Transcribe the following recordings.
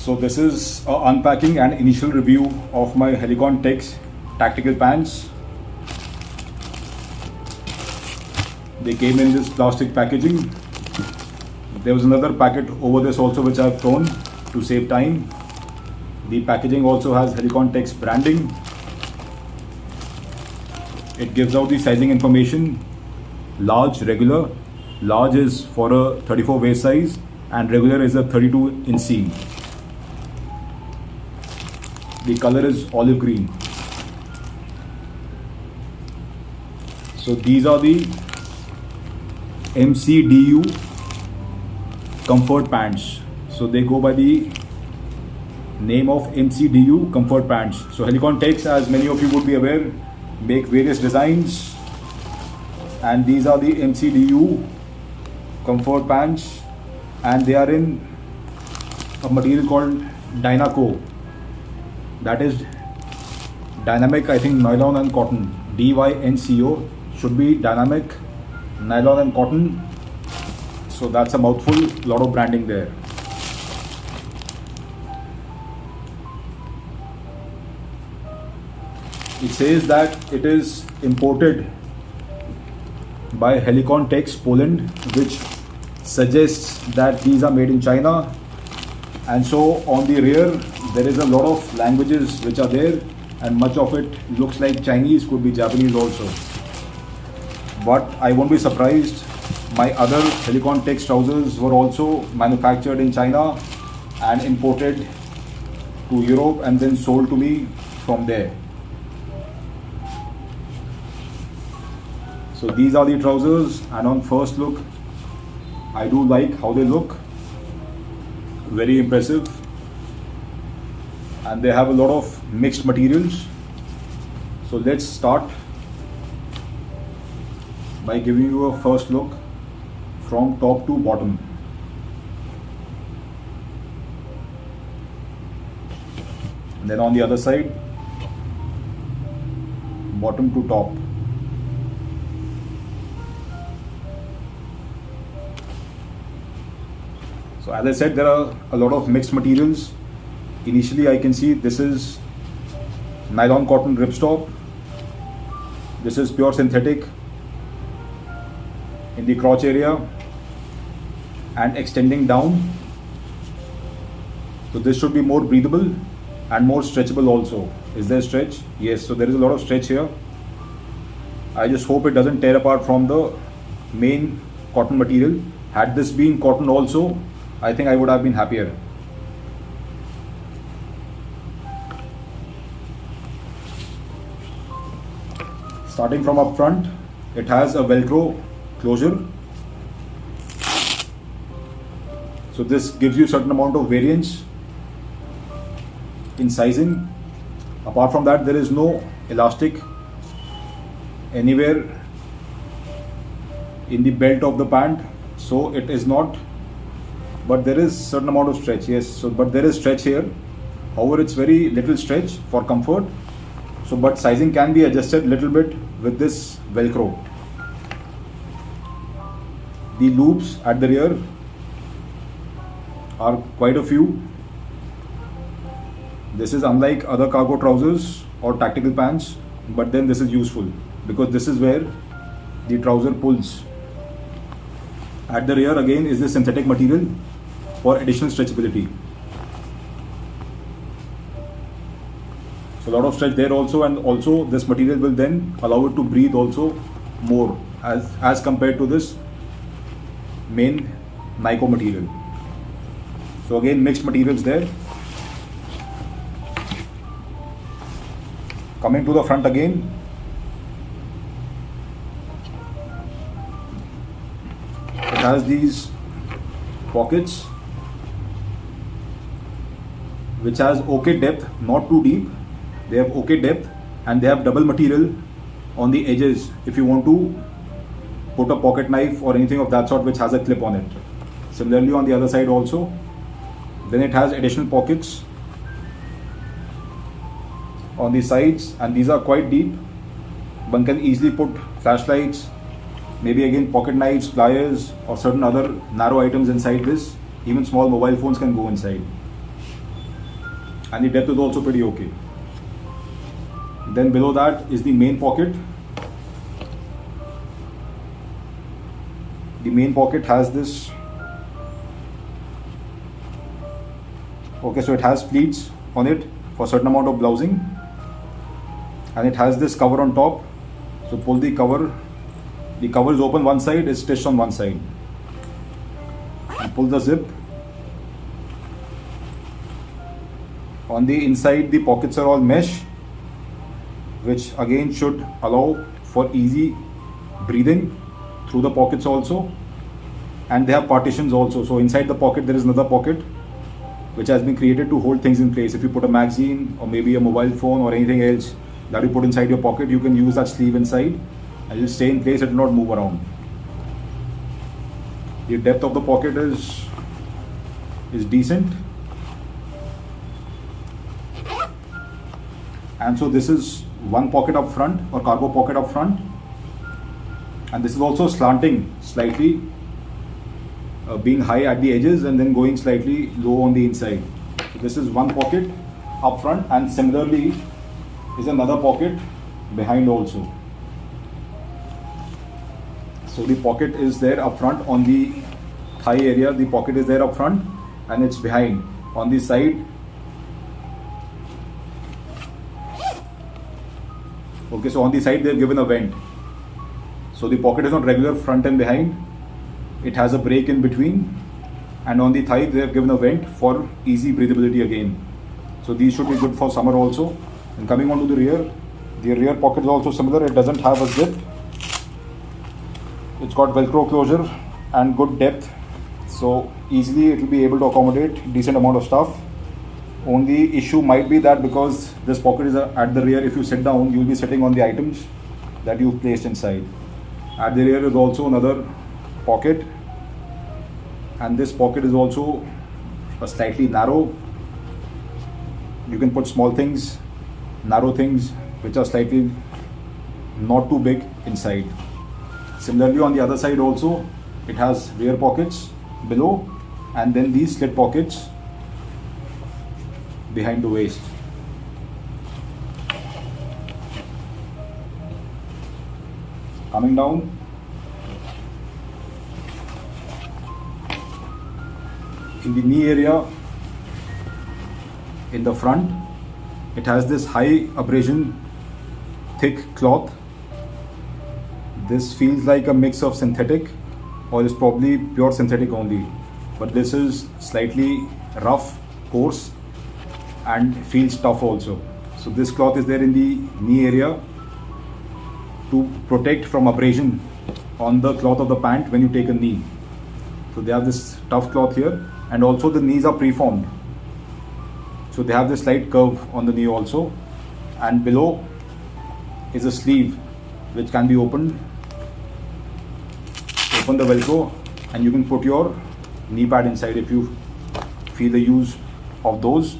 So this is a unpacking and initial review of my helikon-tex tactical pants. They came in this plastic packaging. There was another packet over this also which I've thrown to save time. The packaging also has helikon-tex branding. It gives out the sizing information: large, regular. Large is for a 34 waist size and regular is a 32 inseam. The color is olive green. So these are the mcdu comfort pants. So they go by the name of mcdu comfort pants. So helikon-tex, as many of you would be aware, make various designs, and these are the mcdu comfort pants, and they are in a material called Dynaco. That is dynamic, I think, nylon and cotton. DYNCO should be dynamic nylon and cotton. So that's a mouthful, lot of branding there. It says that it is imported by helikon-tex Poland, which suggests that these are made in China. And so on the rear there is a lot of languages which are there, and much of it looks like Chinese, could be Japanese also. But I won't be surprised. My other helikon-tex trousers were also manufactured in China and imported to Europe and then sold to me from there. So these are the trousers, and on first look I do like how they look. Very impressive, and they have a lot of mixed materials. So let's start by giving you a first look from top to bottom. And then on the other side, bottom to top. So as I said, there are a lot of mixed materials. Initially I can see this is nylon cotton ripstop. This is pure synthetic in the crotch area and extending down. So this should be more breathable and more stretchable also. Is there stretch? Yes, so there is a lot of stretch here. I just hope it doesn't tear apart from the main cotton material. Had this been cotton also, I think I would have been happier. Starting from up front, it has a Velcro closure. So this gives you certain amount of variance in sizing. Apart from that, there is no elastic anywhere in the belt of the pant, so it is not, but there is certain amount of stretch. Yes, so but there is stretch here. However, it's very little stretch for comfort. So but sizing can be adjusted little bit with this Velcro. The loops at the rear are quite a few. This is unlike other cargo trousers or tactical pants, but then this is useful because this is where the trouser pulls. At the rear again is the synthetic material for additional stretchability. So a lot of stretch there also, and also this material will then allow it to breathe also more as compared to this main Nyko material. So again, mixed materials there. Coming to the front again, it has these pockets which has okay depth, not too deep. They have okay depth, and they have double material on the edges if you want to put a pocket knife or anything of that sort which has a clip on it. Similarly on the other side also. Then it has additional pockets on the sides, and these are quite deep. One can easily put flashlights, maybe again pocket knives, pliers, or certain other narrow items inside this. Even small mobile phones can go inside. and the depth is also pretty okay. Then below that is the main pocket. The main pocket has this, okay, so it has pleats on it for a certain amount of blousing, and it has this cover on top. So pull the cover is open one side, it's stitched on one side, and pull the zip. On the inside the pockets are all mesh, which again should allow for easy breathing through the pockets also, and they have partitions also. So inside the pocket there is another pocket which has been created to hold things in place. If you put a magazine or maybe a mobile phone or anything else that you put inside your pocket, you can use that sleeve inside and it will stay in place, it will not move around. The depth of the pocket is decent, and so this is one pocket up front, or cargo pocket up front, and this is also slanting slightly, being high at the edges and then going slightly low on the inside. So this is one pocket up front, and similarly is another pocket behind also. So the pocket is there up front on the thigh area, the pocket is there up front, and it's behind on the side. Okay, so on the side they have given a vent. So the pocket is not regular front and behind, it has a break in between, and on the thigh they have given a vent for easy breathability again. So these should be good for summer also. And coming on to the rear pocket is also similar. It doesn't have a zip, it's got velcro closure and good depth, so easily it will be able to accommodate decent amount of stuff. Only issue might be that because this pocket is at the rear, if you sit down you will be sitting on the items that you've placed inside. At the rear is also another pocket, and this pocket is also a slightly narrow. You can put small things, narrow things which are slightly not too big inside. Similarly on the other side also it has rear pockets below, and then these slit pockets behind the waist. Coming down, in the knee area in the front, it has this high abrasion thick cloth. This feels like a mix of synthetic, or is probably pure synthetic only, but this is slightly rough, coarse, and feels tough also. So this cloth is there in the knee area to protect from abrasion on the cloth of the pant when you take a knee. So they have this tough cloth here, and also the knees are preformed, so they have this slight curve on the knee also. And below is a sleeve which can be opened. Open the velcro and you can put your knee pad inside if you feel the use of those.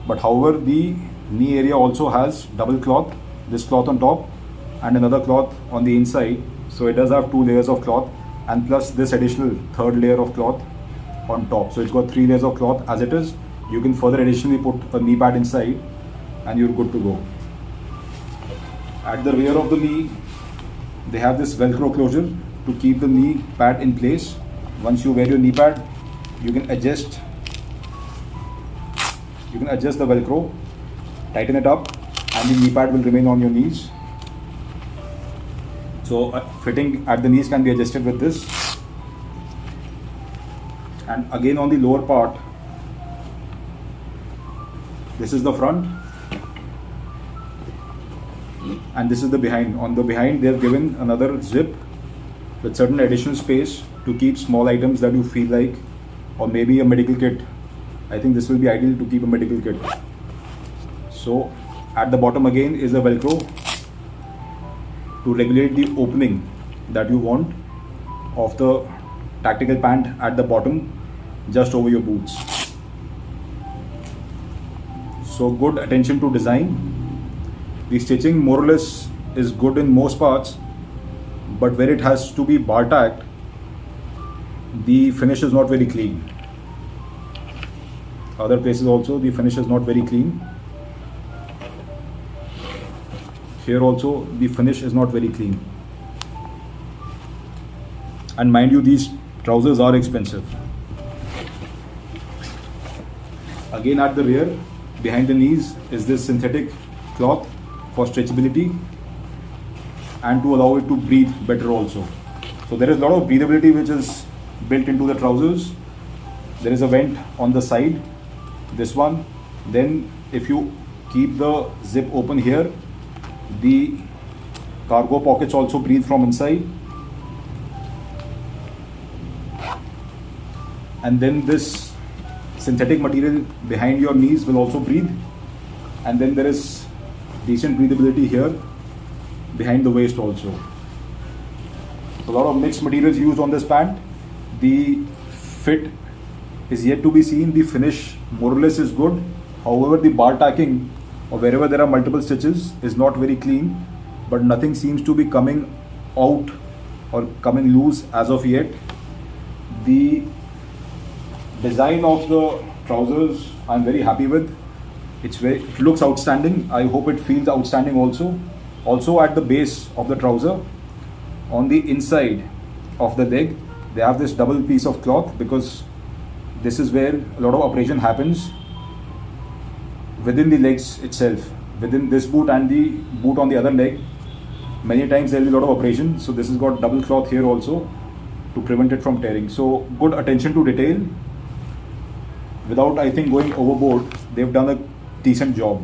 But however, the knee area also has double cloth, this cloth on top and another cloth on the inside, so it does have 2 layers of cloth, and plus this additional third layer of cloth on top. So it's got 3 layers of cloth as it is. You can further additionally put a knee pad inside and you're good to go. At the rear of the knee, they have this velcro closure to keep the knee pad in place. Once you wear your knee pad, you can adjust the velcro, tighten it up, and the knee pad will remain on your knees. So fitting at the knees can be adjusted with this. And again on the lower part, this is the front and this is the behind. On the behind they have given another zip with certain additional space to keep small items that you feel like, or maybe a medical kit. I think this will be ideal to keep a medical kit. So at the bottom again is a velcro to regulate the opening that you want of the tactical pant at the bottom, just over your boots. So good attention to design. The stitching more or less is good in most parts, but where it has to be bar tacked, the finish is not very clean. other places also the finish is not very clean. Here also the finish is not very clean. And mind you, these trousers are expensive. Again, at the rear, behind the knees, is this synthetic cloth for stretchability and to allow it to breathe better also. So there is a lot of breathability which is built into the trousers. There is a vent on the side, this one. Then if you keep the zip open here, the cargo pockets also breathe from inside. And then this synthetic material behind your knees will also breathe. And then there is decent breathability here behind the waist also. A lot of mixed materials used on this pant. The fit is yet to be seen. The finish more or less is good. However, the bar tacking or wherever there are multiple stitches is not very clean, but nothing seems to be coming out or coming loose as of yet. The design of the trousers I'm very happy with. It looks outstanding. I hope it feels outstanding also. Also at the base of the trouser, on the inside of the leg, they have this double piece of cloth because this is where a lot of abrasion happens within the legs itself. Within this boot and the boot on the other leg, many times there will be a lot of abrasion. So this has got double cloth here also to prevent it from tearing. So good attention to detail. Without, I think, going overboard, they've done a decent job.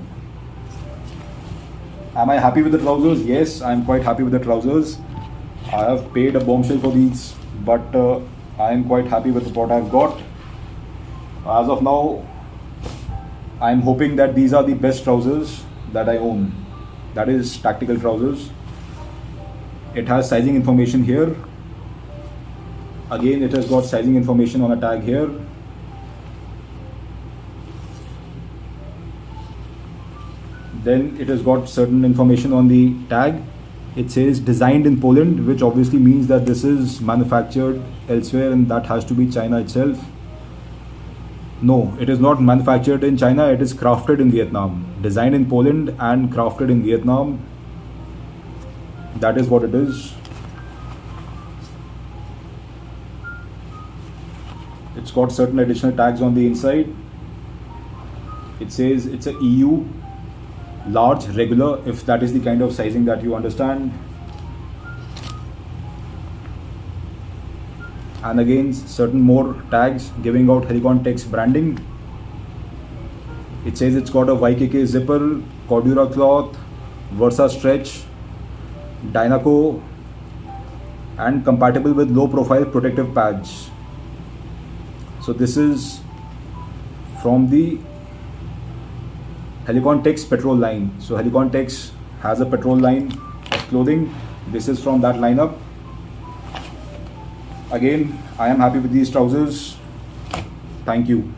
Am I happy with the trousers? Yes, I'm quite happy with the trousers. I have paid a bombshell for these, but I am quite happy with what I've got. As of now, I'm hoping that these are the best trousers that I own. That is tactical trousers. It has sizing information here. Again, it has got sizing information on a tag here. Then it has got certain information on the tag. It says designed in Poland, which obviously means that this is manufactured elsewhere, and that has to be China itself. No, it is not manufactured in China, it is crafted in Vietnam. Designed in Poland and crafted in Vietnam. That is what it is. It's got certain additional tags on the inside. It says it's a EU large regular, if that is the kind of sizing that you understand. And again, certain more tags giving out helikon-tex branding. It says it's got a YKK zipper, Cordura cloth, Versa stretch, Dynaco, and compatible with low profile protective pads. So this is from the helikon-tex petrol line. So helikon-tex has a petrol line of clothing. This is from that lineup. Again, I am happy with these trousers. Thank you.